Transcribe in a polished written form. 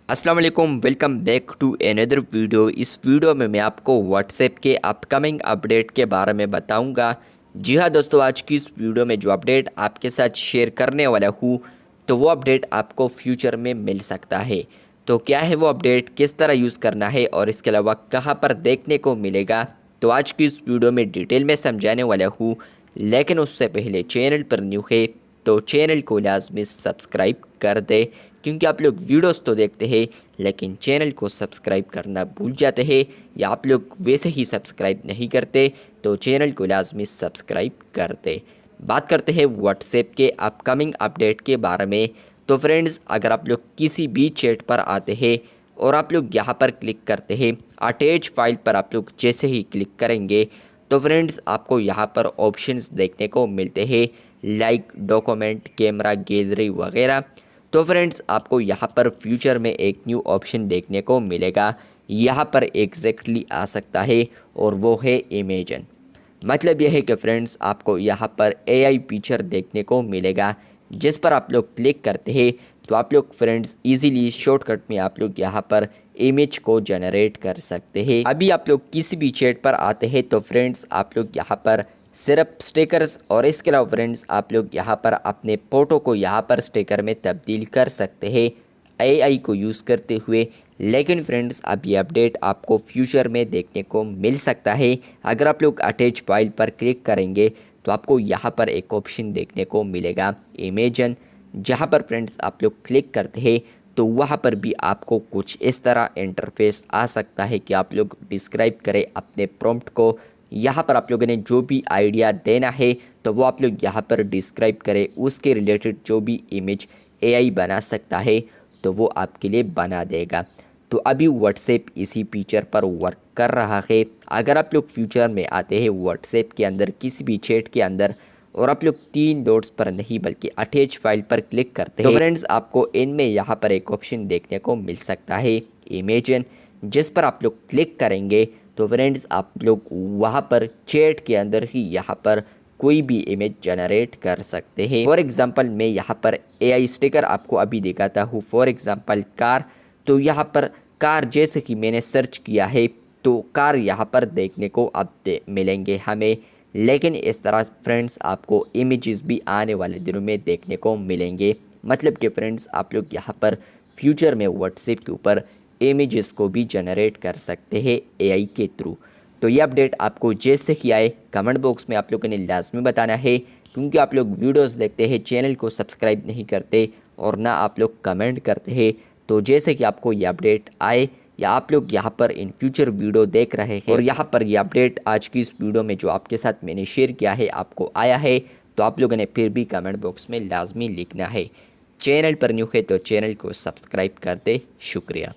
अस्सलाम वालेकुम, welcome back to another video. इस वीडियो में मैं आपको व्हाट्सएप के अपकमिंग अपडेट के बारे में बताऊंगा। जी हाँ दोस्तों, आज की इस वीडियो में जो अपडेट आपके साथ शेयर करने वाला हूँ तो वो अपडेट आपको फ्यूचर में मिल सकता है। तो क्या है वो अपडेट, किस तरह यूज़ करना है और इसके अलावा कहाँ पर देखने को मिलेगा, तो आज की इस वीडियो में डिटेल में समझाने वाला हूँ। लेकिन उससे पहले चैनल पर न्यू है तो चैनल को लाजमी सब्सक्राइब कर दे, क्योंकि आप लोग वीडियोस तो देखते हैं लेकिन चैनल को सब्सक्राइब करना भूल जाते हैं, या आप लोग वैसे ही सब्सक्राइब नहीं करते तो चैनल को लाजमी सब्सक्राइब कर दे। बात करते हैं व्हाट्सएप के अपकमिंग अपडेट के बारे में। तो फ्रेंड्स, अगर आप लोग किसी भी चैट पर आते हैं और आप लोग यहाँ पर क्लिक करते हैं, अटैच फाइल पर आप लोग जैसे ही क्लिक करेंगे तो फ्रेंड्स आपको यहाँ पर ऑप्शंस देखने को मिलते हैं, लाइक, डॉक्यूमेंट, कैमरा, गैलरी वगैरह। तो फ्रेंड्स आपको यहाँ पर फ्यूचर में एक न्यू ऑप्शन देखने को मिलेगा, यहाँ पर एग्जैक्टली आ सकता है, और वो है इमेजन। मतलब यह है कि फ्रेंड्स आपको यहाँ पर एआई फीचर देखने को मिलेगा, जिस पर आप लोग क्लिक करते हैं तो आप लोग फ्रेंड्स इजीली शॉर्टकट में आप लोग यहाँ पर इमेज को जनरेट कर सकते हैं। अभी आप लोग किसी भी चैट पर आते हैं तो फ्रेंड्स आप लोग यहाँ पर सिर्फ स्टिकर्स, और इसके अलावा फ्रेंड्स आप लोग यहाँ पर अपने फ़ोटो को यहाँ पर स्टिकर में तब्दील कर सकते हैं एआई को यूज़ करते हुए। लेकिन फ्रेंड्स अब ये अपडेट आपको फ्यूचर में देखने को मिल सकता है। अगर आप लोग अटैच फाइल पर क्लिक करेंगे तो आपको यहाँ पर एक ऑप्शन देखने को मिलेगा इमेजन, जहाँ पर फ्रेंड्स आप लोग क्लिक करते हैं तो वहाँ पर भी आपको कुछ इस तरह इंटरफेस आ सकता है कि आप लोग डिस्क्राइब करें अपने प्रॉम्प्ट को। यहाँ पर आप लोगों ने जो भी आइडिया देना है तो वो आप लोग यहाँ पर डिस्क्राइब करें, उसके रिलेटेड जो भी इमेज एआई बना सकता है तो वो आपके लिए बना देगा। तो अभी व्हाट्सएप इसी फीचर पर वर्क कर रहा है। अगर आप लोग फ्यूचर में आते हैं व्हाट्सएप के अंदर किसी भी चैट के अंदर और आप लोग 3 डॉट्स पर नहीं बल्कि अटैच फाइल पर क्लिक करते हैं तो फ्रेंड्स आपको इनमें यहाँ पर एक ऑप्शन देखने को मिल सकता है इमेजन, जिस पर आप लोग क्लिक करेंगे तो फ्रेंड्स आप लोग वहाँ पर चैट के अंदर ही यहाँ पर कोई भी इमेज जनरेट कर सकते हैं। फॉर एग्जांपल मैं यहाँ पर एआई स्टिकर आपको अभी दिखाता हूँ। फॉर एग्जांपल कार, तो यहाँ पर कार जैसे कि मैंने सर्च किया है तो कार यहाँ पर देखने को अब मिलेंगे हमें। लेकिन इस तरह फ्रेंड्स आपको इमेजेस भी आने वाले दिनों में देखने को मिलेंगे। मतलब कि फ्रेंड्स आप लोग यहाँ पर फ्यूचर में व्हाट्सएप के ऊपर इमेजेस को भी जनरेट कर सकते हैं एआई के थ्रू। तो ये अपडेट आपको जैसे ही आए कमेंट बॉक्स में आप लोगों ने लाजमी बताना है, क्योंकि आप लोग वीडियोस देखते हैं, चैनल को सब्सक्राइब नहीं करते और ना आप लोग कमेंट करते हैं। तो जैसे कि आपको ये अपडेट आए या आप लोग यहाँ पर इन फ्यूचर वीडियो देख रहे हैं और यहाँ पर ये अपडेट आज की इस वीडियो में जो आपके साथ मैंने शेयर किया है आपको आया है, तो आप लोगों ने फिर भी कमेंट बॉक्स में लाजमी लिखना है। चैनल पर न्यू है तो चैनल को सब्सक्राइब कर दे। शुक्रिया।